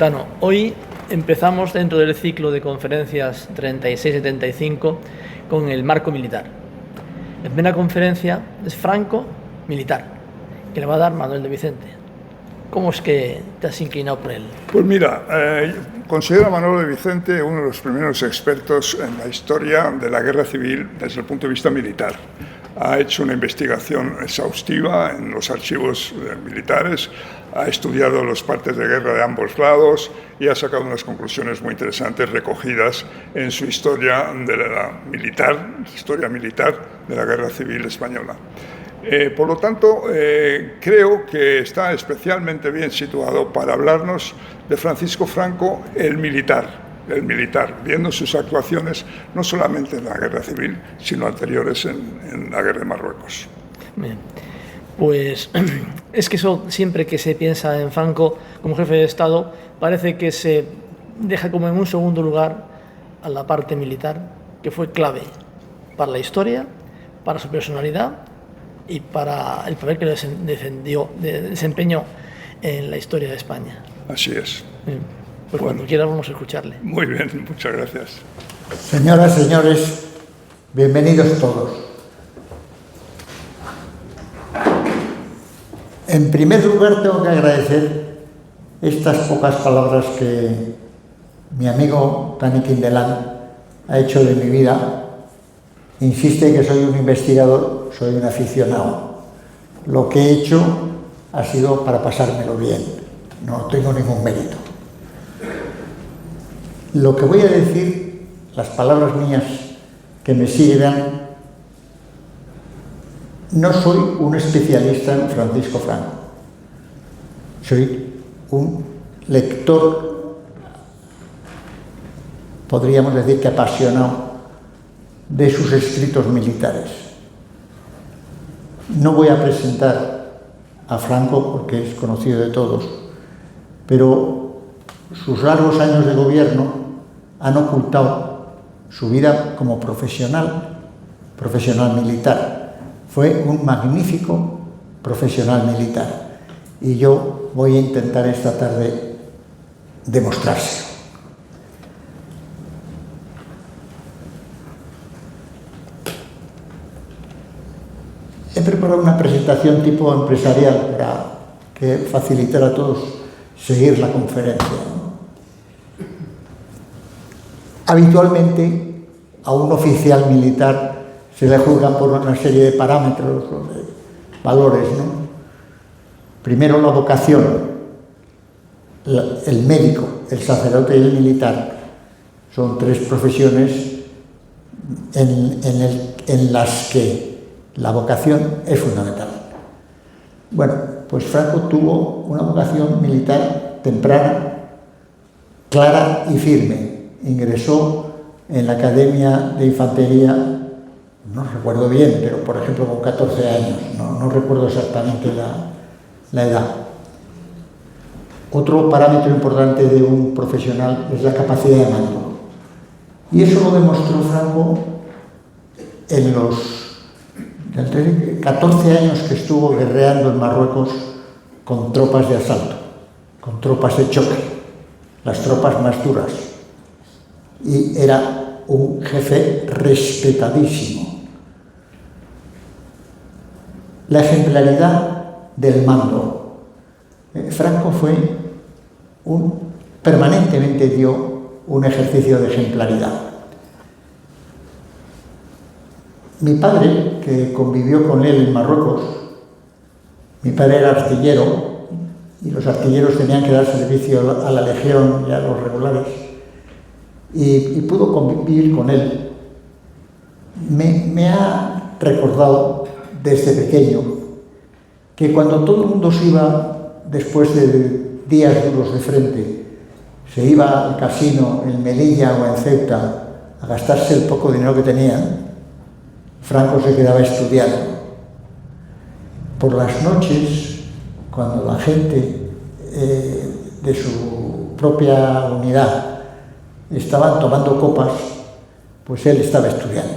Tano, hoy empezamos dentro del ciclo de conferencias 36-75 con el marco militar. La primera conferencia es Franco militar, que le va a dar Manuel de Vicente. ¿Cómo es que te has inclinado por él? Pues mira, considero a Manuel de Vicente uno de los primeros expertos en la historia de la guerra civil desde el punto de vista militar. Ha hecho una investigación exhaustiva en los archivos militares, ha estudiado los partes de guerra de ambos lados y ha sacado unas conclusiones muy interesantes recogidas en su historia de la historia militar de la guerra civil española. Por lo tanto, creo que está especialmente bien situado para hablarnos de Francisco Franco, el militar, viendo sus actuaciones no solamente en la guerra civil, sino anteriores en la guerra de Marruecos. Bien. Pues es que eso, siempre que se piensa en Franco como jefe de Estado, parece que se deja como en un segundo lugar a la parte militar, que fue clave para la historia, para su personalidad y para el papel que desempeñó en la historia de España. Así es. Bien. Pues bueno, cuando quiera vamos a escucharle. Muy bien, muchas gracias. Señoras, señores, bienvenidos todos. En primer lugar, tengo que agradecer estas pocas palabras que mi amigo Tani Quindelán ha hecho de mi vida. Insiste que soy un investigador, soy un aficionado. Lo que he hecho ha sido para pasármelo bien, no tengo ningún mérito. Lo que voy a decir, las palabras mías que me sirvan, no soy un especialista en Francisco Franco. Soy un lector, podríamos decir que apasionado, de sus escritos militares. No voy a presentar a Franco porque es conocido de todos, pero sus largos años de gobierno han ocultado su vida como profesional militar. Fue un magnífico profesional militar y yo voy a intentar esta tarde demostrárselo. He preparado una presentación tipo empresarial para que facilitar a todos seguir la conferencia. Habitualmente a un oficial militar se le juzgan por una serie de parámetros o de valores, ¿no? Primero la vocación, el médico, el sacerdote y el militar. Son tres profesiones en las que la vocación es fundamental. Bueno, pues Franco tuvo una vocación militar temprana, clara y firme. Ingresó en la Academia de Infantería, no recuerdo bien, pero por ejemplo con 14 años, no recuerdo exactamente la edad. Otro parámetro importante de un profesional es la capacidad de mando. Y eso lo demostró Franco en los 14 años que estuvo guerreando en Marruecos con tropas de asalto, con tropas de choque, las tropas más duras. Y era un jefe respetadísimo. La ejemplaridad del mando. Franco permanentemente dio un ejercicio de ejemplaridad. Mi padre, que convivió con él en Marruecos, mi padre era artillero y los artilleros tenían que dar servicio a la legión y a los regulares, y pudo convivir con él. Me ha recordado desde pequeño que cuando todo el mundo se iba, después de días duros de frente, se iba al casino en Melilla o en Ceuta a gastarse el poco dinero que tenía, Franco se quedaba estudiando. Por las noches, cuando la gente de su propia unidad estaban tomando copas, pues él estaba estudiando.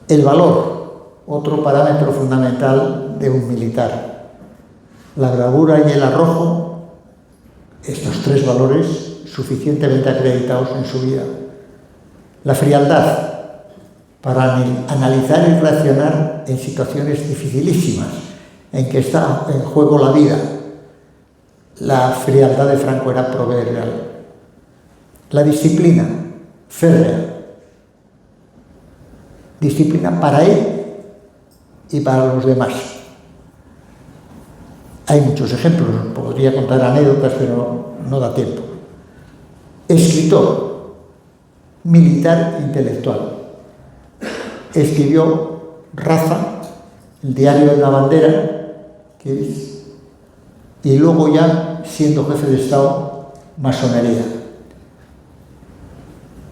El valor, otro parámetro fundamental de un militar. La bravura y el arrojo estos tres valores suficientemente acreditados en su vida. La frialdad, para analizar y reaccionar en situaciones dificilísimas, en que está en juego la vida. La frialdad de Franco era proverbial. La disciplina, férrea. Disciplina para él y para los demás. Hay muchos ejemplos, podría contar anécdotas, pero no da tiempo. Escritor, militar, intelectual. Escribió Raza, el diario de la bandera, y luego ya, siendo jefe de Estado, masonería.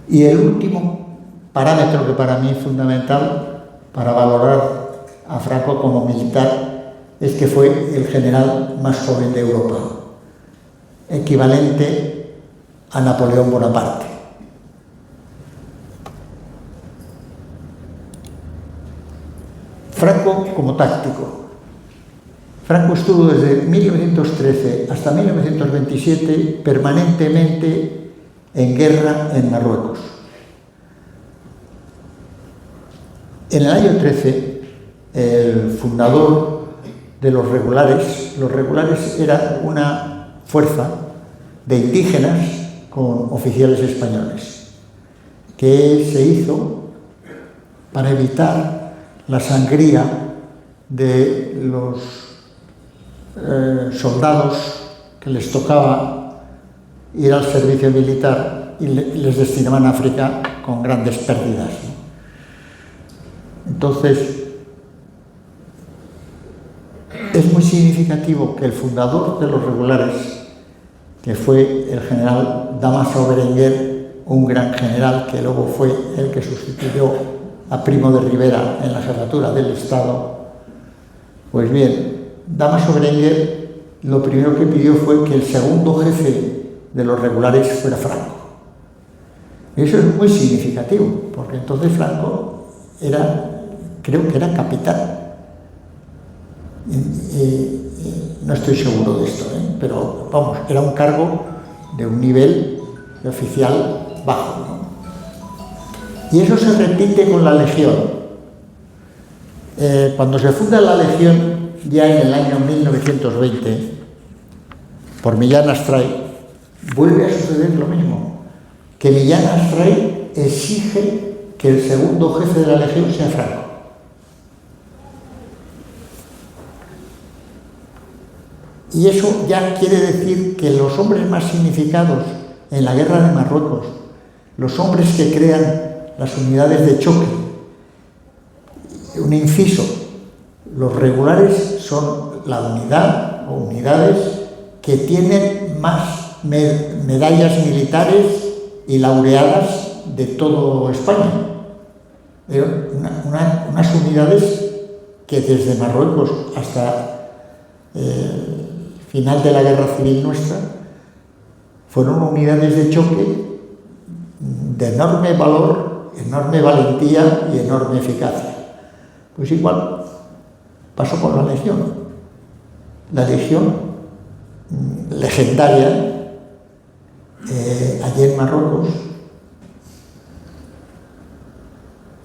Y el último parámetro que para mí es fundamental para valorar a Franco como militar es que fue el general más joven de Europa, equivalente a Napoleón Bonaparte. Franco como táctico. Franco estuvo desde 1913 hasta 1927 permanentemente en guerra en Marruecos. En el año 13, el fundador de los regulares era una fuerza de indígenas con oficiales españoles, que se hizo para evitar la sangría de los soldados que les tocaba ir al servicio militar y les destinaban a África con grandes pérdidas, ¿no? Entonces, es muy significativo que el fundador de los regulares, que fue el general Dámaso Berenguer, un gran general que luego fue el que sustituyó a Primo de Rivera en la jefatura del Estado, pues bien, Dámaso Berenguer lo primero que pidió fue que el segundo jefe de los regulares fuera Franco. Y eso es muy significativo, porque entonces Franco creo que era capitán. No estoy seguro de esto, pero vamos, era un cargo de un nivel de oficial bajo, ¿no? Y eso se repite con la Legión. Cuando se funda la Legión, ya en el año 1920, por Millán Astray, vuelve a suceder lo mismo, que Millán Astray exige que el segundo jefe de la Legión sea Franco. Y eso ya quiere decir que los hombres más significados en la guerra de Marruecos, los hombres que crean las unidades de choque, un inciso, los regulares son la unidad o unidades que tienen más medallas militares y laureadas de toda España. Unas unidades que desde Marruecos hasta final de la guerra civil nuestra fueron unidades de choque de enorme valor, enorme valentía y enorme eficacia. Pues igual pasó con la Legión. La Legión legendaria allí en Marruecos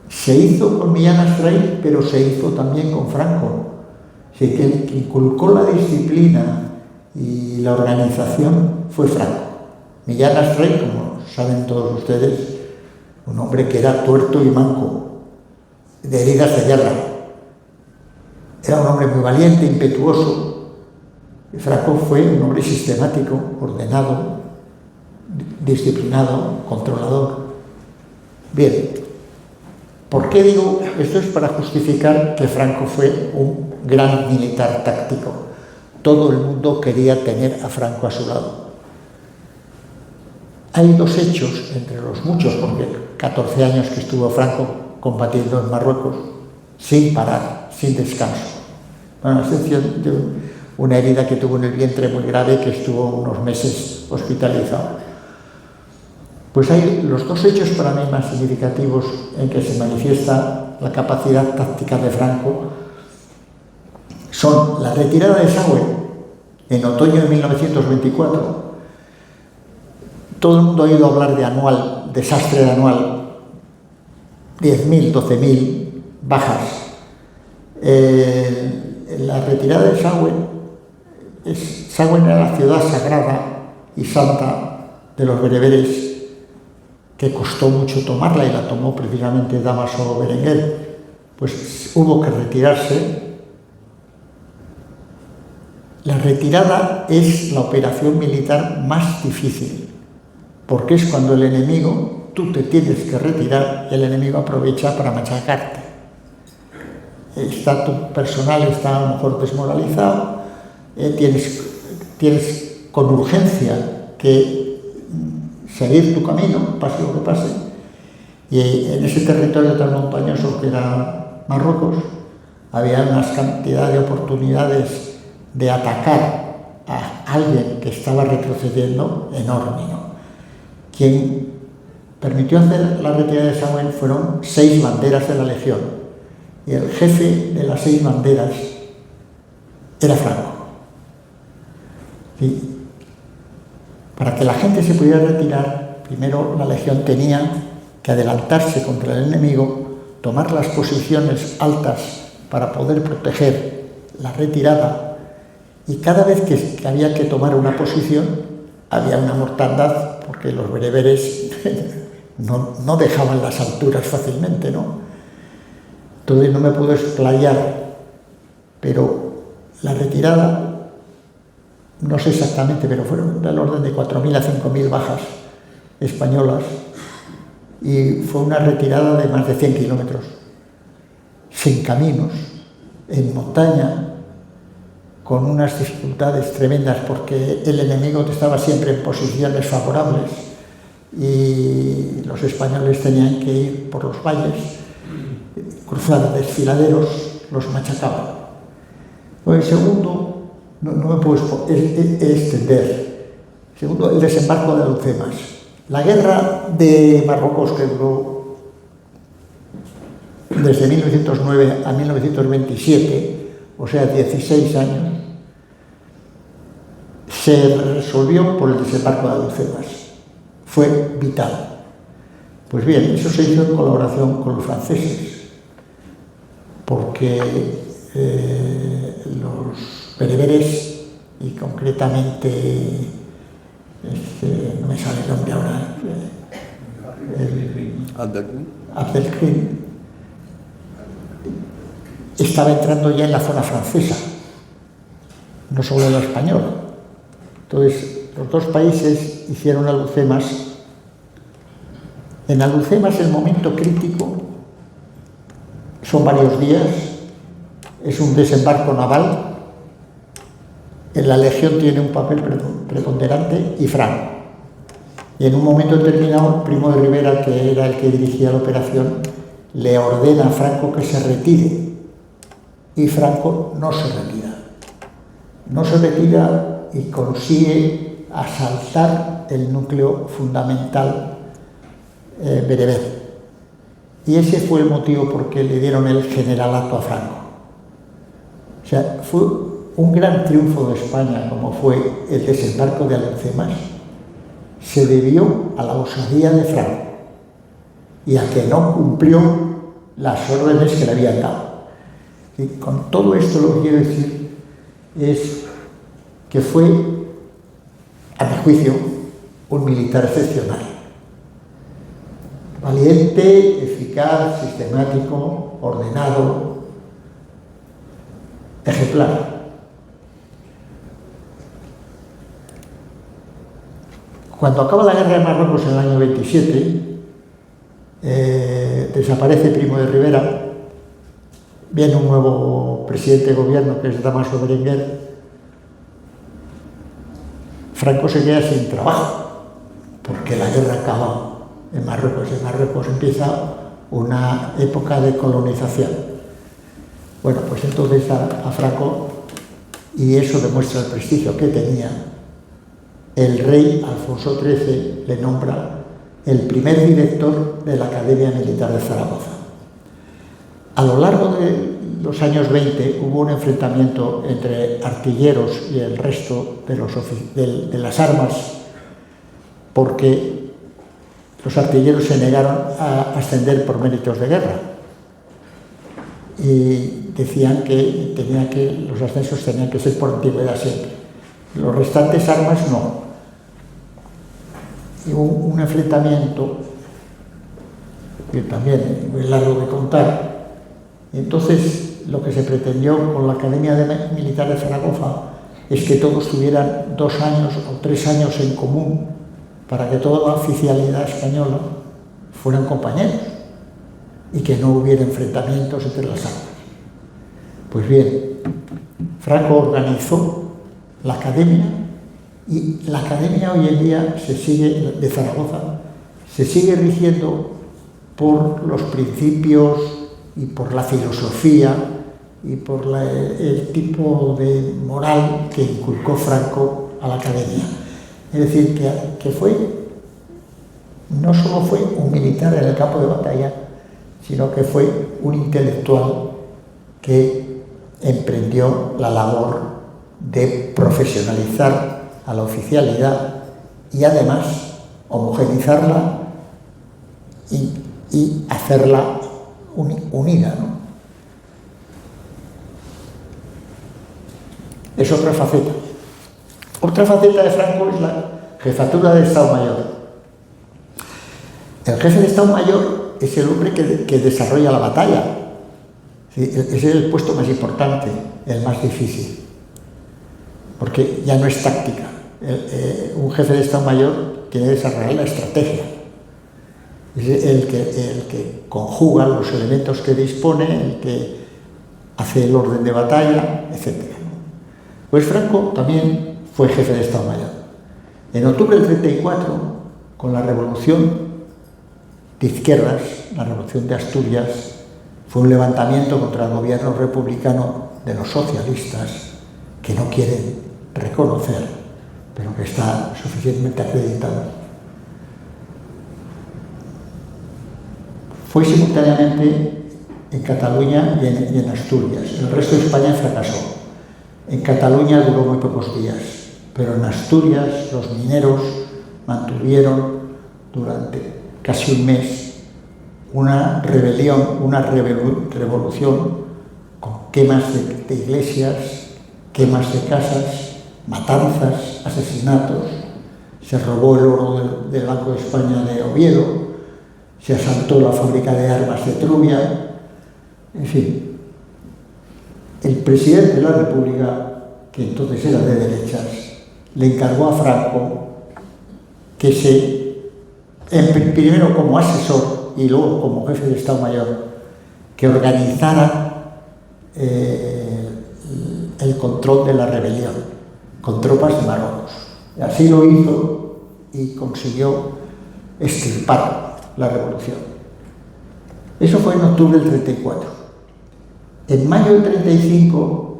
se hizo con Millán Astray, pero se hizo también con Franco. Así que el que inculcó la disciplina y la organización fue Franco. Millán Astray, como saben todos ustedes, un hombre que era tuerto y manco, de heridas de guerra. Era un hombre muy valiente, impetuoso. Franco fue un hombre sistemático, ordenado, disciplinado, controlador. Bien, ¿por qué digo esto? Es para justificar que Franco fue un gran militar táctico. Todo el mundo quería tener a Franco a su lado. Hay dos hechos, entre los muchos, porque 14 años que estuvo Franco combatiendo en Marruecos, sin parar, sin descanso. Bueno, a excepción de una herida que tuvo en el vientre muy grave, que estuvo unos meses hospitalizado. Pues hay los dos hechos para mí más significativos en que se manifiesta la capacidad táctica de Franco. Son la retirada de Saue en otoño de 1924 todo el mundo ha oído hablar de Anual, desastre de Anual, 10.000, 12.000 bajas. La retirada de Sahagún era la ciudad sagrada y santa de los bereberes, que costó mucho tomarla y la tomó precisamente Dámaso Berenguer. Pues hubo que retirarse. La retirada es la operación militar más difícil, porque es cuando el enemigo, tú te tienes que retirar, el enemigo aprovecha para machacarte. Tu personal está a lo mejor desmoralizado, tienes con urgencia que seguir tu camino, pase lo que pase, y en ese territorio tan montañoso que era Marruecos, había una cantidad de oportunidades de atacar a alguien que estaba retrocediendo enorme, ¿no? Quien permitió hacer la retirada de Sahagún fueron 6 banderas de la Legión, y el jefe de las 6 banderas era Franco. Y para que la gente se pudiera retirar, primero la Legión tenía que adelantarse contra el enemigo, tomar las posiciones altas para poder proteger la retirada, y cada vez que había que tomar una posición había una mortandad, porque los bereberes no dejaban las alturas fácilmente, ¿no? Entonces no me puedo explayar, pero la retirada, no sé exactamente, pero fueron del orden de 4.000 a 5.000 bajas españolas, y fue una retirada de más de 100 kilómetros, sin caminos, en montaña, con unas dificultades tremendas, porque el enemigo estaba siempre en posiciones favorables y los españoles tenían que ir por los valles, cruzar desfiladeros, los machacaban. El segundo, no me puedo extender. Segundo, el desembarco de Alhucemas. La guerra de Marruecos, que duró desde 1909 a 1927, o sea, 16 años, se resolvió por el desembarco de Alhucemas. Fue vital. Pues bien, eso se hizo en colaboración con los franceses, porque los bereberes, y concretamente, no me sale el nombre ahora, Abdelkrim, estaba entrando ya en la zona francesa, no solo en la española. Entonces, los dos países hicieron Alhucemas. En Alhucemas el momento crítico son varios días, es un desembarco naval, en la Legión tiene un papel preponderante y Franco. Y en un momento determinado, Primo de Rivera, que era el que dirigía la operación, le ordena a Franco que se retire. Y Franco no se retira. No se retira y consigue asaltar el núcleo fundamental bereber. Y ese fue el motivo por que le dieron el generalato a Franco. O sea, fue un gran triunfo de España, como fue el desembarco de Alhucemas, se debió a la osadía de Franco y a que no cumplió las órdenes que le habían dado. Y con todo esto lo que quiero decir es que fue, a mi juicio, un militar excepcional. Valiente, eficaz, sistemático, ordenado, ejemplar. Cuando acaba la guerra de Marruecos en el año 27, desaparece Primo de Rivera, viene un nuevo presidente de gobierno, que es Dámaso Berenguer. Franco se queda sin trabajo, porque la guerra acaba en Marruecos. En Marruecos empieza una época de colonización. Bueno, pues entonces a Franco, y eso demuestra el prestigio que tenía, el rey Alfonso XIII le nombra el primer director de la Academia Militar de Zaragoza. A lo largo de los años 20 hubo un enfrentamiento entre artilleros y el resto de las armas porque los artilleros se negaron a ascender por méritos de guerra y decían que los ascensos tenían que ser por antigüedad siempre. Los restantes armas no. Y hubo un enfrentamiento que también es muy largo de contar. Y entonces lo que se pretendió con la Academia Militar de Zaragoza es que todos tuvieran 2 años o 3 años en común para que toda la oficialidad española fueran compañeros y que no hubiera enfrentamientos entre las armas. Pues bien, Franco organizó la academia y la academia hoy en día de Zaragoza se sigue rigiendo por los principios y por la filosofía y por el tipo de moral que inculcó Franco a la academia. Es decir, que no solo fue un militar en el campo de batalla, sino que fue un intelectual que emprendió la labor de profesionalizar a la oficialidad y además homogeneizarla y hacerla unida, ¿no? Es otra faceta. Otra faceta de Franco es la jefatura de Estado Mayor. El jefe de Estado Mayor es el hombre que desarrolla la batalla. ¿Sí? Es el puesto más importante, el más difícil, porque ya no es táctica. Un jefe de Estado Mayor tiene que desarrollar la estrategia. Es el que conjuga los elementos que dispone, el que hace el orden de batalla, etc. Pues Franco también fue jefe de Estado Mayor. En octubre del 34, con la revolución de izquierdas, la revolución de Asturias, fue un levantamiento contra el gobierno republicano de los socialistas que no quieren reconocer, pero que está suficientemente acreditado. Fue simultáneamente en Cataluña y en Asturias. El resto de España fracasó. En Cataluña duró muy pocos días, pero en Asturias los mineros mantuvieron durante casi un mes una rebelión, una revolución con quemas de iglesias, quemas de casas, matanzas, asesinatos. Se robó el oro del Banco de España de Oviedo, se asaltó la fábrica de armas de Trubia, en fin. El presidente de la República, que entonces era de derechas, le encargó a Franco que primero como asesor y luego como jefe de Estado Mayor, que organizara el control de la rebelión con tropas de Marruecos. Y así lo hizo y consiguió extirpar la revolución. Eso fue en octubre del 34. En mayo del 35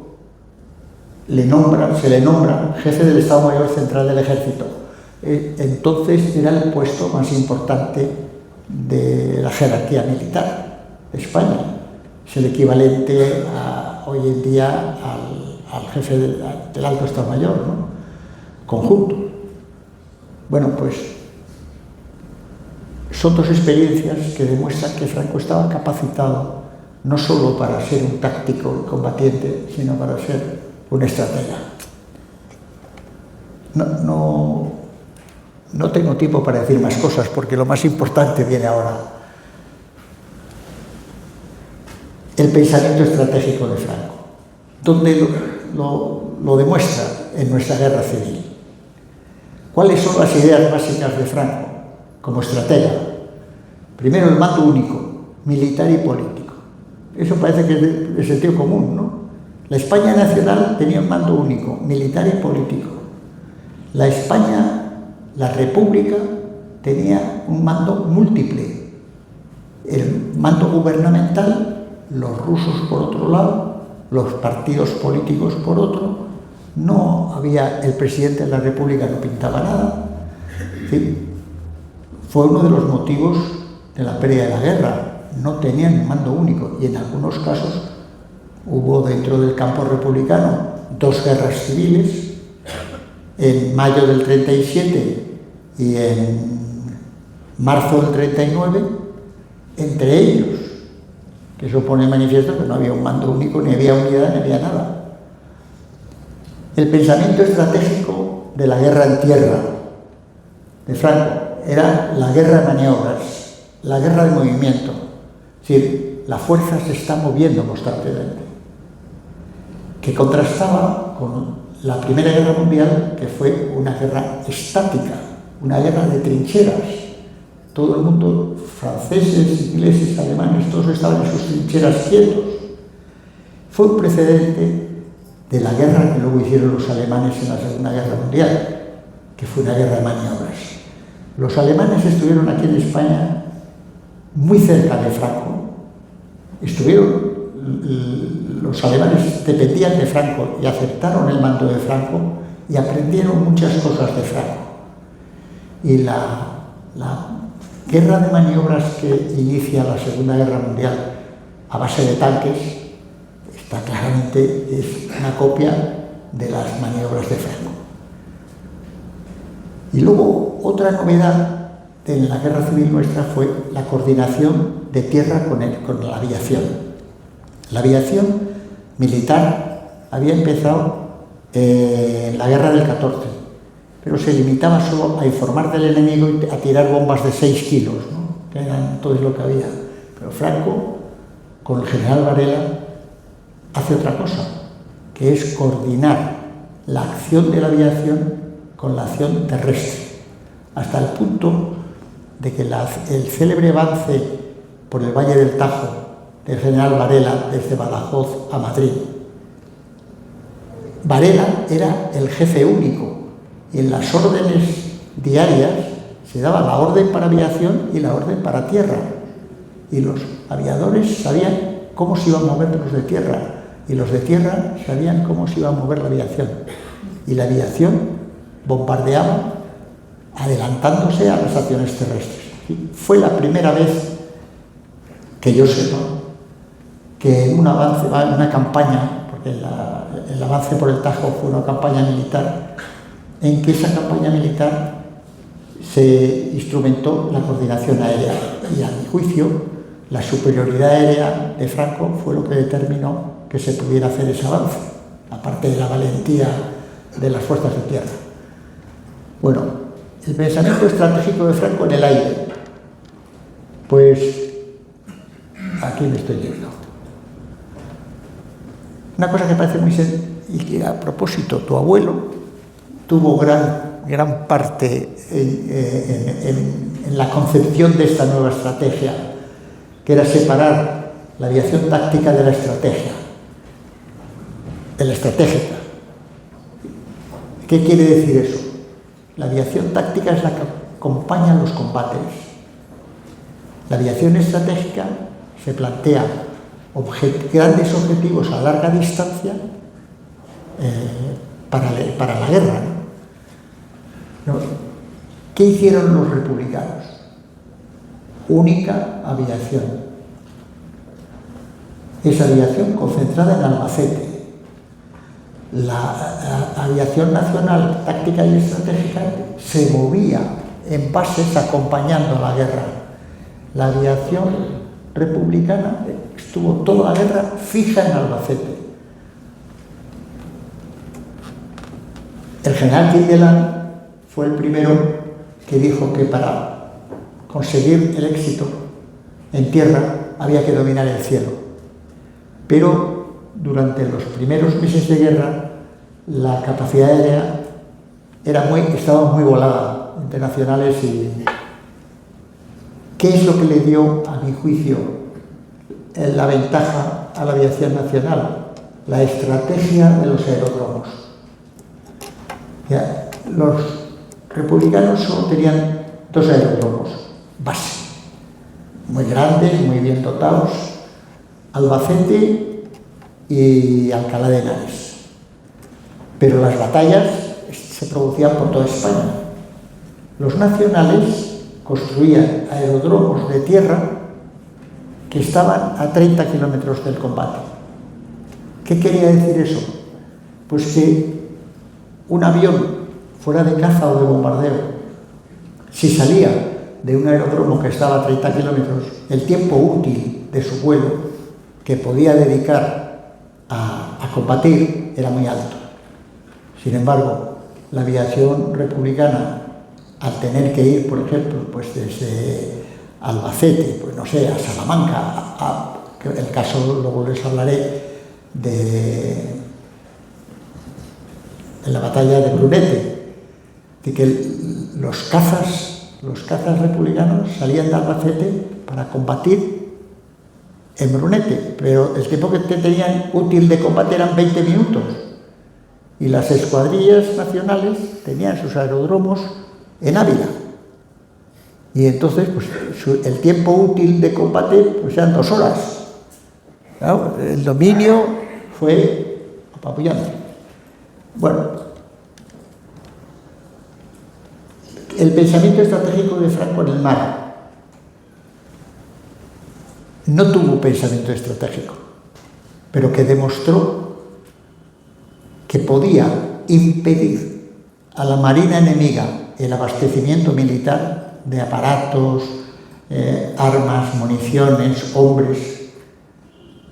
se le nombra jefe del Estado Mayor Central del Ejército. Entonces era el puesto más importante de la jerarquía militar de España. Es el equivalente hoy en día al jefe del Alto Estado Mayor, ¿no? Conjunto. Bueno, pues son dos experiencias que demuestran que Franco estaba capacitado no solo para ser un táctico combatiente, sino para ser un estratega. No tengo tiempo para decir más cosas, porque lo más importante viene ahora. El pensamiento estratégico de Franco, donde lo demuestra en nuestra guerra civil. ¿Cuáles son las ideas básicas de Franco como estratega? Primero, el mando único, militar y político. Eso parece que es de sentido común, ¿no? La España nacional tenía un mando único, militar y político. La República tenía un mando múltiple. El mando gubernamental, los rusos por otro lado, los partidos políticos por otro. No había, el presidente de la República no pintaba nada. ¿Sí? Fue uno de los motivos de la pérdida de la guerra. No tenían un mando único y en algunos casos hubo dentro del campo republicano 2 guerras civiles, en mayo del 37 y en marzo del 39, entre ellos, que eso pone en manifiesto que no había un mando único, ni había unidad, ni había nada. El pensamiento estratégico de la guerra en tierra de Franco era la guerra de maniobras, la guerra de movimiento. Es decir, la fuerza se está moviendo constantemente, que contrastaba con la Primera Guerra Mundial, que fue una guerra estática, una guerra de trincheras. Todo el mundo, franceses, ingleses, alemanes, todos estaban en sus trincheras quietos. Fue un precedente de la guerra que luego hicieron los alemanes en la Segunda Guerra Mundial, que fue una guerra de maniobras. Los alemanes estuvieron aquí en España muy cerca de Franco. Los alemanes dependían de Franco y aceptaron el mando de Franco y aprendieron muchas cosas de Franco. Y la guerra de maniobras que inicia la Segunda Guerra Mundial a base de tanques está claramente, es una copia de las maniobras de Franco. Y luego otra novedad en la guerra civil nuestra fue la coordinación de tierra con la aviación. La aviación militar había empezado en la guerra del 14, pero se limitaba solo a informar del enemigo y a tirar bombas de 6 kilos, ¿no? Que eran todo lo que había. Pero Franco, con el general Varela, hace otra cosa, que es coordinar la acción de la aviación con la acción terrestre, hasta el punto de que el célebre avance por el Valle del Tajo del general Varela desde Badajoz a Madrid. Varela era el jefe único y en las órdenes diarias se daba la orden para aviación y la orden para tierra, y los aviadores sabían cómo se iban a mover los de tierra y los de tierra sabían cómo se iba a mover la aviación, y la aviación bombardeaba adelantándose a las acciones terrestres. Fue la primera vez que yo sepa que en un avance, en una campaña, porque el avance por el Tajo fue una campaña militar, en que esa campaña militar se instrumentó la coordinación aérea, y a mi juicio la superioridad aérea de Franco fue lo que determinó que se pudiera hacer ese avance, aparte de la valentía de las fuerzas de tierra. Bueno, el pensamiento estratégico de Franco en el aire, pues aquí me estoy yendo. Una cosa que parece muy sencilla, y que a propósito, tu abuelo tuvo gran parte en la concepción de esta nueva estrategia, que era separar la aviación táctica de la estratégica. ¿Qué quiere decir eso? La aviación táctica es la que acompaña los combates. La aviación estratégica se plantea grandes objetivos a larga distancia para la guerra, ¿no? ¿Qué hicieron los republicanos? Única aviación. Esa aviación concentrada en Albacete. La aviación nacional táctica y estratégica se movía en bases acompañando a la guerra. La aviación republicana estuvo toda la guerra fija en Albacete. El general Quindelán fue el primero que dijo que para conseguir el éxito en tierra había que dominar el cielo. Pero durante los primeros meses de guerra la capacidad aérea estaba muy volada, internacionales. Y ¿qué es lo que le dio, a mi juicio, la ventaja a la aviación nacional? La estrategia de los aeródromos. Los republicanos solo tenían 2 aeródromos base, muy grandes, muy bien dotados: Albacete y Alcalá de Henares. Pero las batallas se producían por toda España. Los nacionales construían aeródromos de tierra que estaban a 30 kilómetros del combate. ¿Qué quería decir eso? Pues que un avión fuera de caza o de bombardeo Si salía de un aeródromo que estaba a 30 kilómetros, el tiempo útil de su vuelo que podía dedicar a combatir era muy alto. Sin embargo, la aviación republicana, al tener que ir, por ejemplo, pues desde Albacete, pues no sé, a Salamanca, que el caso luego les hablaré de la batalla de Brunete, de que los cazas republicanos salían de Albacete para combatir en Brunete, pero el tiempo que tenían útil de combate eran 20 minutos, y las escuadrillas nacionales tenían sus aeródromos en Ávila, y entonces pues, el tiempo útil de combate pues eran 2 horas. Claro, el dominio fue apabullante. Bueno, el pensamiento estratégico de Franco en el mar. No tuvo pensamiento estratégico, pero que demostró que podía impedir a la marina enemiga el abastecimiento militar de aparatos, armas, municiones, hombres,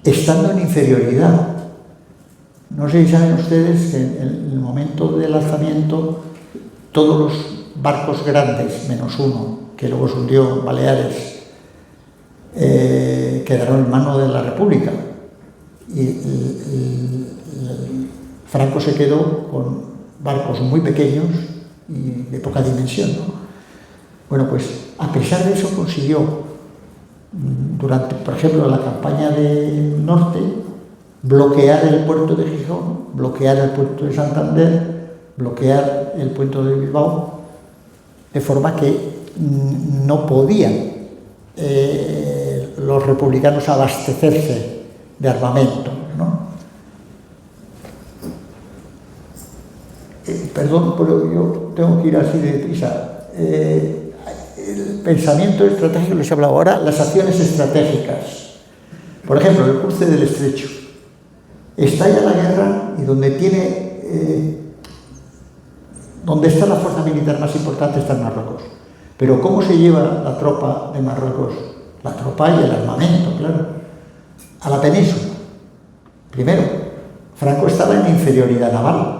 estando en inferioridad. No sé si saben ustedes que en el momento del alzamiento todos los barcos grandes, menos uno, que luego se hundió en Baleares, quedaron en manos de la República. Y Franco se quedó con barcos muy pequeños y de poca dimensión, ¿no? Bueno, pues a pesar de eso consiguió, durante, por ejemplo, la campaña del norte, bloquear el puerto de Gijón, bloquear el puerto de Santander, bloquear el puerto de Bilbao, de forma que no podían los republicanos abastecerse de armamento, ¿no? Perdón, pero yo tengo que ir así de prisa. El pensamiento estratégico les he hablado ahora, las acciones estratégicas. Por ejemplo, el cruce del Estrecho. Estalla la guerra y donde está la fuerza militar más importante está en Marruecos. Pero ¿cómo se lleva la tropa de Marruecos? La tropa y el armamento, claro, a la península. Primero, Franco estaba en inferioridad naval.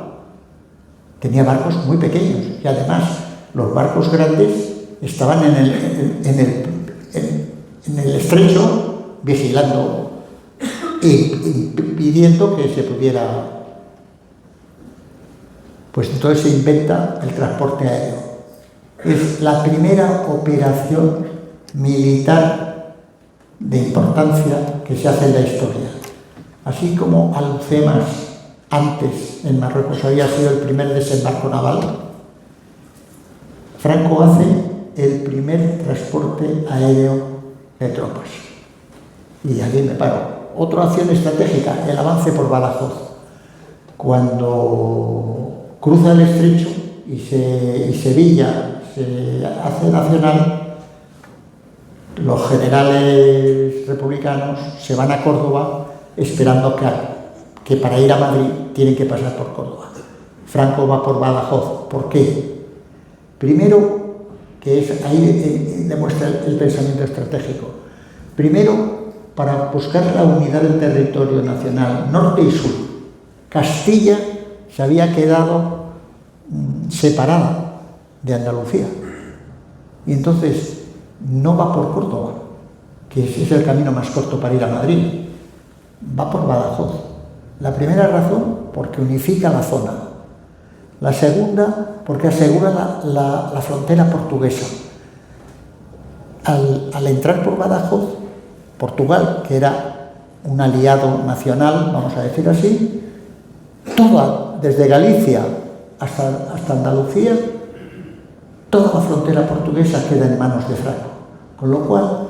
Tenía barcos muy pequeños y además los barcos grandes estaban en el estrecho vigilando y pidiendo que se pudiera. Pues entonces se inventa el transporte aéreo. Es la primera operación militar de importancia que se hace en la historia. Así como Alhucemas antes en Marruecos había sido el primer desembarco naval, Franco hace el primer transporte aéreo de tropas. Y aquí me paro. Otra acción estratégica, el avance por Badajoz. Cuando cruza el estrecho y Sevilla se hace nacional, los generales republicanos se van a Córdoba esperando que para ir a Madrid tienen que pasar por Córdoba. Franco va por Badajoz. ¿Por qué? Primero, que es ahí demuestra el pensamiento estratégico. Primero, para buscar la unidad del territorio nacional, norte y sur. Castilla se había quedado separada de Andalucía. Y entonces no va por Córdoba, que es el camino más corto para ir a Madrid. Va por Badajoz. La primera razón, porque unifica la zona. La segunda, porque asegura la frontera portuguesa. Al entrar por Badajoz, Portugal, que era un aliado nacional, vamos a decir así, toda, desde Galicia hasta Andalucía, toda la frontera portuguesa queda en manos de Franco. Con lo cual,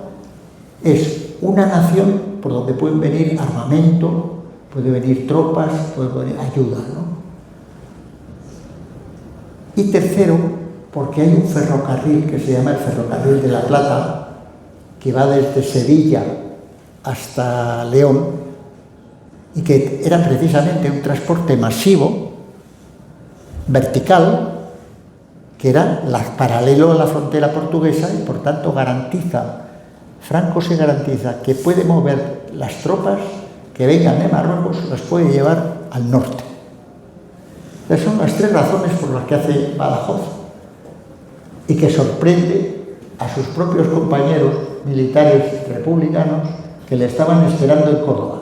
es una nación por donde pueden venir armamento, puede venir tropas, puede venir ayuda, ¿no? Y tercero, porque hay un ferrocarril que se llama el Ferrocarril de la Plata, que va desde Sevilla hasta León, y que era precisamente un transporte masivo, vertical, que era paralelo a la frontera portuguesa y por tanto Franco se garantiza que puede mover las tropas que vengan de Marruecos, las puede llevar al norte. Esas son las tres razones por las que hace Badajoz y que sorprende a sus propios compañeros militares republicanos que le estaban esperando en Córdoba.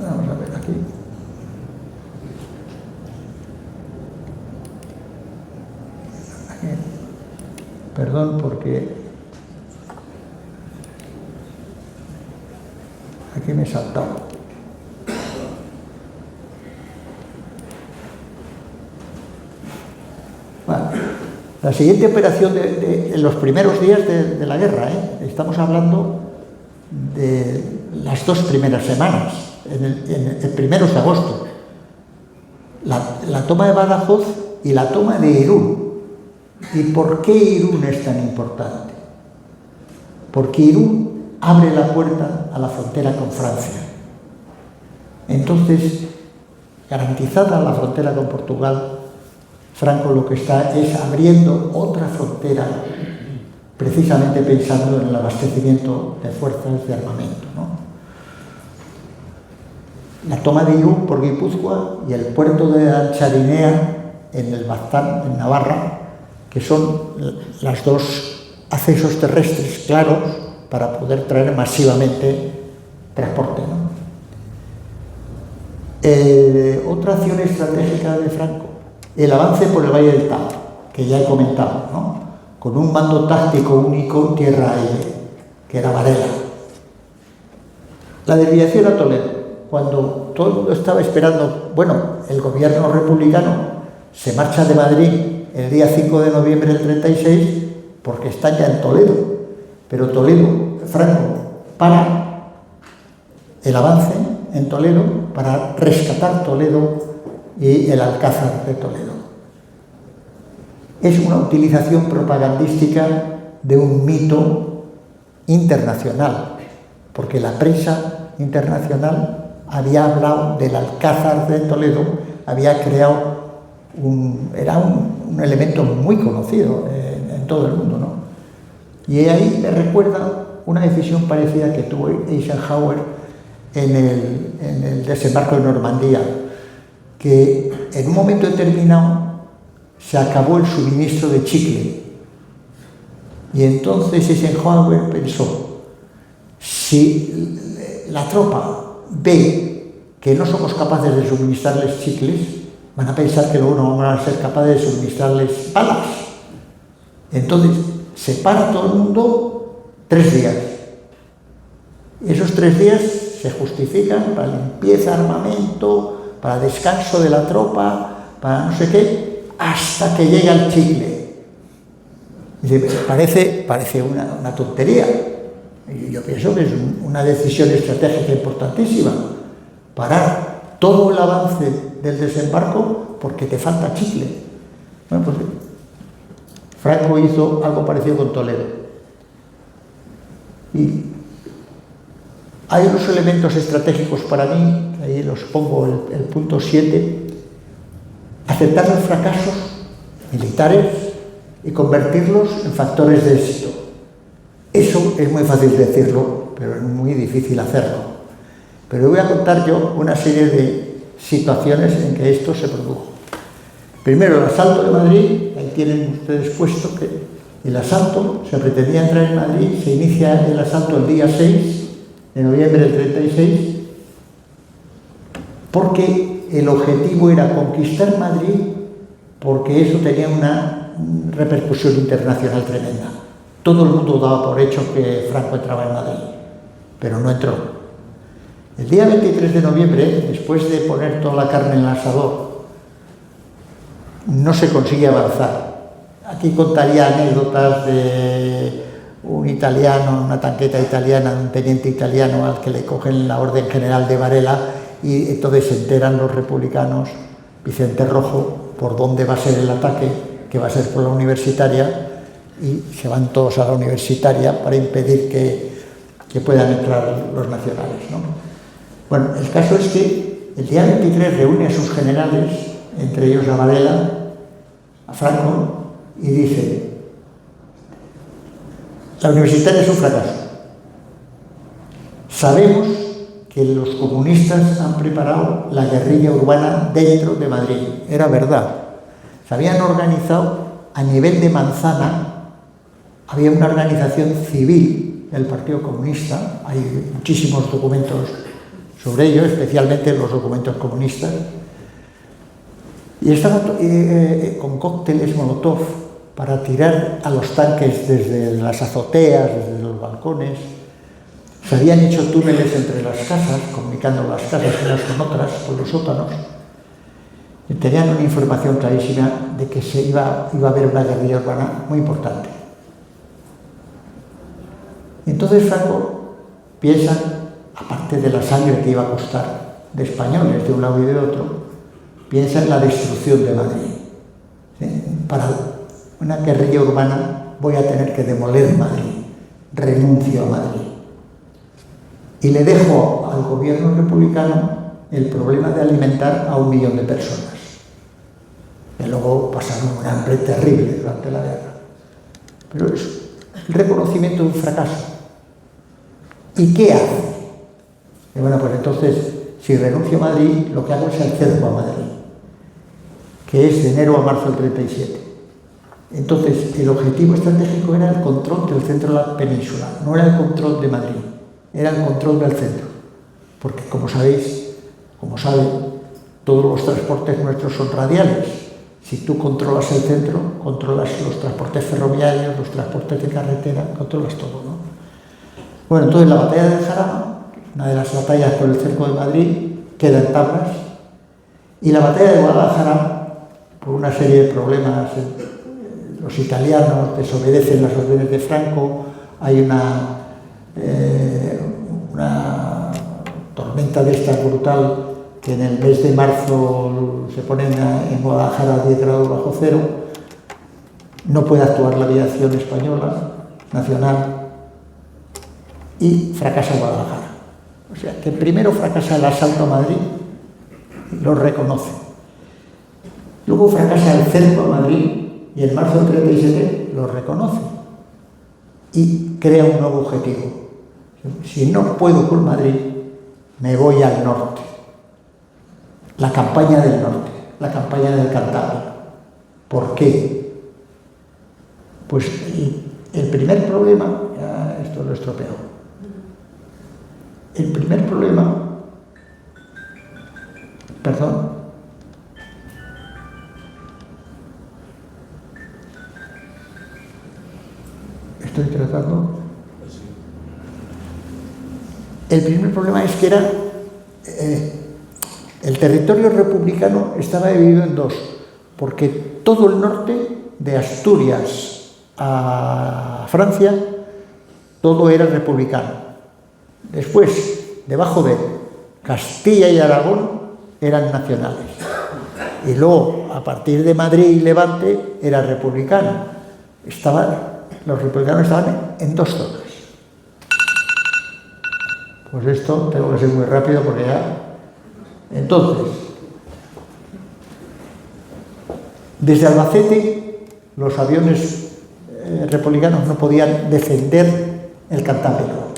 Vamos a ver aquí. Perdón porque aquí me he saltado. Bueno, la siguiente operación de los primeros días de la guerra, estamos hablando de las 2 primeras semanas, en el 1 de agosto, la toma de Badajoz y la toma de Irún. ¿Y por qué Irún es tan importante? Porque Irún abre la puerta a la frontera con Francia. Entonces, garantizada la frontera con Portugal, Franco lo que está es abriendo otra frontera, precisamente pensando en el abastecimiento de fuerzas de armamento, ¿no? La toma de Irún por Guipúzcoa y el puerto de Ancharinea en el Baztán, en Navarra, que son los 2 accesos terrestres claros para poder traer masivamente transporte, ¿no? Otra acción estratégica de Franco, el avance por el Valle del Tajo, que ya he comentado, ¿no? Con un mando táctico único tierra-aire, que era Varela. La desviación a Toledo, cuando todo el mundo estaba esperando, el gobierno republicano se marcha de Madrid el día 5 de noviembre del 36 porque están ya en Toledo, pero Franco para el avance en Toledo para rescatar Toledo y el Alcázar de Toledo. Es una utilización propagandística de un mito internacional, porque la prensa internacional había hablado del Alcázar de Toledo, había creado era un elemento muy conocido en todo el mundo, ¿no? Y ahí me recuerda una decisión parecida que tuvo Eisenhower en el desembarco de Normandía, que en un momento determinado se acabó el suministro de chicle. Y entonces Eisenhower pensó, si la tropa ve que no somos capaces de suministrarles chicles, van a pensar que luego no vamos a ser capaces de suministrarles balas. Entonces se para todo el mundo 3 días. Esos 3 días se justifican para limpieza, armamento, para descanso de la tropa, para no sé qué, hasta que llega el chicle. Parece una tontería. Y yo pienso que es una decisión estratégica importantísima. Parar todo el avance del desembarco porque te falta chicle. Bueno, pues Franco hizo algo parecido con Toledo. Y hay unos elementos estratégicos para mí, ahí los pongo el punto 7, aceptar los fracasos militares y convertirlos en factores de éxito. Eso es muy fácil decirlo, pero es muy difícil hacerlo. Pero voy a contar yo una serie de situaciones en que esto se produjo. Primero, el asalto de Madrid, ahí tienen ustedes puesto que el asalto, se pretendía entrar en Madrid, se inicia el asalto el día 6 de noviembre del 36, porque el objetivo era conquistar Madrid, porque eso tenía una repercusión internacional tremenda. Todo el mundo daba por hecho que Franco entraba en Madrid, pero no entró. El día 23 de noviembre, después de poner toda la carne en el asador, no se consigue avanzar. Aquí contaría anécdotas de un italiano, una tanqueta italiana, un teniente italiano al que le cogen la orden general de Varela y entonces se enteran los republicanos, Vicente Rojo, por dónde va a ser el ataque, que va a ser por la Universitaria, y se van todos a la Universitaria para impedir que puedan entrar los nacionales, ¿no? Bueno, el caso es que el día 23 reúne a sus generales, entre ellos a Varela, a Franco y dice: la universitaria es un fracaso. Sabemos que los comunistas han preparado la guerrilla urbana dentro de Madrid. Era verdad. Se habían organizado a nivel de manzana, había una organización civil del Partido Comunista, hay muchísimos documentos sobre ello, especialmente los documentos comunistas, y estaba con cócteles Molotov para tirar a los tanques desde las azoteas, desde los balcones. Se habían hecho túneles entre las casas, comunicando las casas unas con otras, por los sótanos, y tenían una información clarísima de que iba a haber una guerrilla urbana muy importante. Entonces Franco piensa, aparte de la sangre que iba a costar de españoles de un lado y de otro, piensa en la destrucción de Madrid. ¿Sí? Para una guerrilla urbana voy a tener que demoler Madrid, renuncio a Madrid. Y le dejo al gobierno republicano el problema de alimentar a 1 millón de personas. Y luego pasaron un hambre terrible durante la guerra. Pero es el reconocimiento de un fracaso. ¿Y qué hace? Y bueno, pues entonces, si renuncio a Madrid, lo que hago es el cerco a Madrid, que es de enero a marzo del 37. Entonces, el objetivo estratégico era el control del centro de la península, no era el control de Madrid, era el control del centro. Porque, como sabéis, como saben, todos los transportes nuestros son radiales. Si tú controlas el centro, controlas los transportes ferroviarios, los transportes de carretera, controlas todo, ¿no? Bueno, entonces la batalla del Jarama, una de las batallas por el cerco de Madrid, queda en tablas, y la batalla de Guadalajara, por una serie de problemas, los italianos desobedecen las órdenes de Franco, hay una tormenta de esta brutal, que en el mes de marzo se ponen en Guadalajara a 10 grados bajo cero, no puede actuar la aviación española, nacional, y fracasa Guadalajara. O sea, que primero fracasa el asalto a Madrid, lo reconoce. Luego fracasa el cerco a Madrid, y en marzo del 37 lo reconoce. Y crea un nuevo objetivo. Si no puedo con Madrid, me voy al norte. La campaña del norte, la campaña del Cantábrico. ¿Por qué? Pues el primer problema, ya esto lo estropeó. El primer problema, perdón, estoy tratando. El primer problema es que era el territorio republicano estaba dividido en dos, porque todo el norte, de Asturias a Francia, todo era republicano. Después, debajo de Castilla y Aragón, eran nacionales. Y luego, a partir de Madrid y Levante, era republicano. Los republicanos estaban en dos zonas. Pues esto tengo que ser muy rápido porque ya... Entonces, desde Albacete, los aviones republicanos no podían defender el Cantábrico.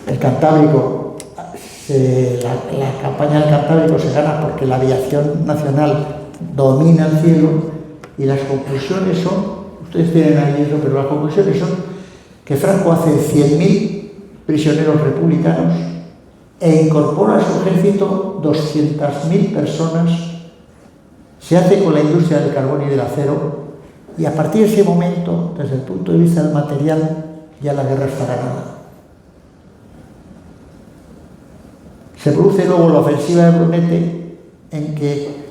El Cantábrico, la campaña del Cantábrico se gana porque la aviación nacional domina el cielo, y las conclusiones son, ustedes tienen ahí eso, pero las conclusiones son que Franco hace 100.000 prisioneros republicanos e incorpora a su ejército 200.000 personas, se hace con la industria del carbón y del acero, y a partir de ese momento, desde el punto de vista del material, ya la guerra está ganada. Se produce luego la ofensiva de Brunete, en que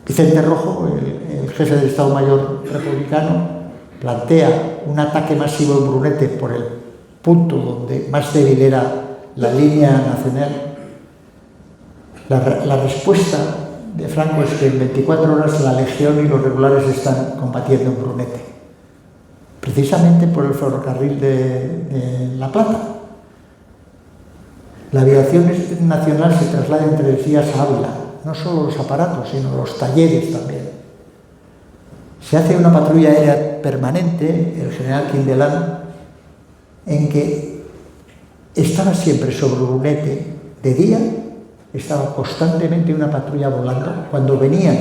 Vicente Rojo, el jefe del Estado Mayor republicano, plantea un ataque masivo en Brunete por el punto donde más débil era la línea nacional. La respuesta de Franco es que en 24 horas la Legión y los regulares están combatiendo en Brunete, precisamente por el ferrocarril de La Plata. La aviación nacional se traslada en 3 días a Ávila, no solo los aparatos, sino los talleres también. Se hace una patrulla aérea permanente, el general Quindelán, en que estaba siempre sobre Brunete de día, estaba constantemente una patrulla volando. Cuando venían,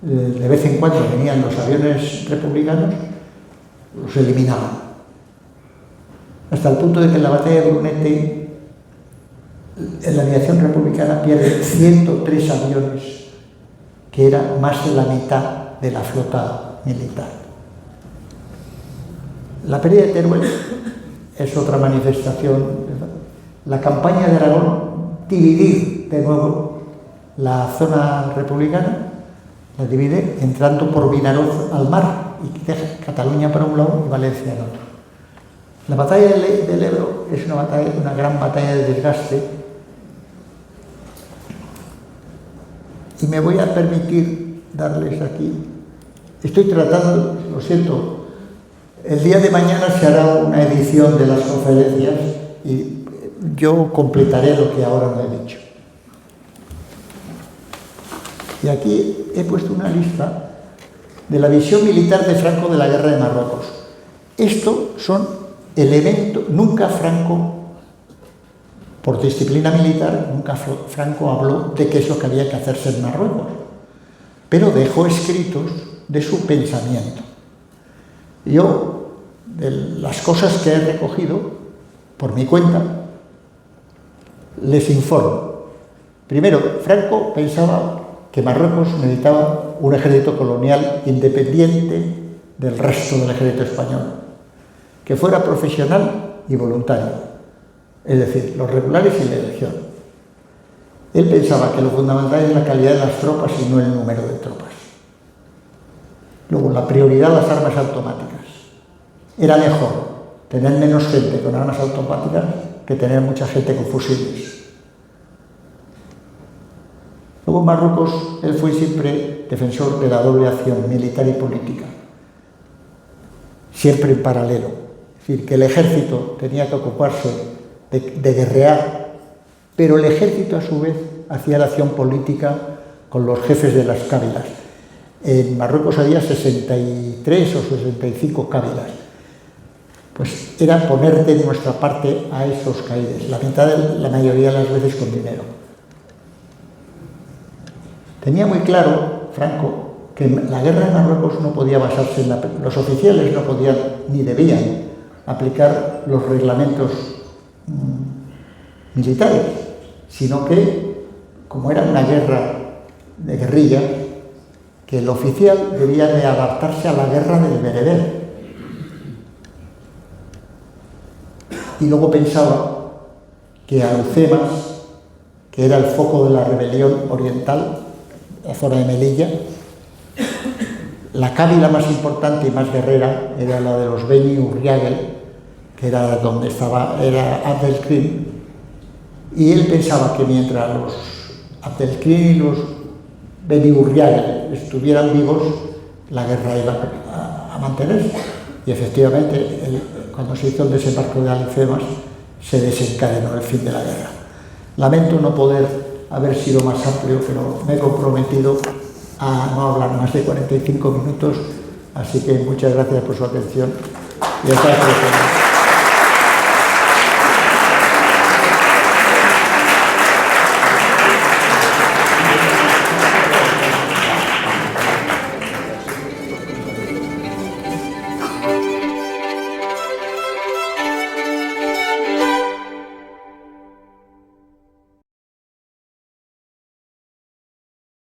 de vez en cuando venían los aviones republicanos, los eliminaban. Hasta el punto de que en la batalla de Brunete, en la aviación republicana pierde 103 aviones, que era más de la mitad de la flota militar. La pérdida de Teruel es otra manifestación. La campaña de Aragón, dividir de nuevo la zona republicana, la divide entrando por Vinaroz al mar y deja Cataluña para un lado y Valencia al otro. La batalla del Ebro es una gran batalla de desgaste, y me voy a permitir darles aquí. Estoy tratando, lo siento, el día de mañana se hará una edición de las conferencias y yo completaré lo que ahora no he dicho. Y aquí he puesto una lista de la visión militar de Franco de la guerra de Marruecos. Estos son elementos, nunca Franco, por disciplina militar, nunca Franco habló de qué es lo que había que hacerse en Marruecos, pero dejó escritos de su pensamiento. Yo, de las cosas que he recogido por mi cuenta, les informo. Primero, Franco pensaba que Marruecos necesitaba un ejército colonial independiente del resto del ejército español, que fuera profesional y voluntario, es decir, los regulares y la elección. Él pensaba que lo fundamental es la calidad de las tropas y no el número de tropas. Luego, la prioridad, las armas automáticas. Era mejor tener menos gente con armas automáticas que tener mucha gente con fusiles. Luego en Marruecos, él fue siempre defensor de la doble acción militar y política, siempre en paralelo. Es decir, que el ejército tenía que ocuparse de guerrear, pero el ejército a su vez hacía la acción política con los jefes de las cábilas. En Marruecos había 63 o 65 cábilas. Pues era poner de nuestra parte a esos caídes, la mayoría de las veces con dinero. Tenía muy claro, Franco, que la guerra de Marruecos no podía basarse en los oficiales no podían ni debían aplicar los reglamentos militares, sino que, como era una guerra de guerrilla, que el oficial debía de adaptarse a la guerra del bereber. Y luego pensaba que Alhucemas, que era el foco de la rebelión oriental, la zona de Melilla, la cábila más importante y más guerrera era la de los Beni Urriagel, que era donde era Abdelkrim, y él pensaba que mientras los Abdelkrim y los Beni Urriagel estuvieran vivos, la guerra iba a mantenerse. Y efectivamente, cuando se hizo el desembarco de Alhucemas, se desencadenó el fin de la guerra. Lamento no poder haber sido más amplio, pero me he comprometido a no hablar más de 45 minutos, así que muchas gracias por su atención y hasta la próxima.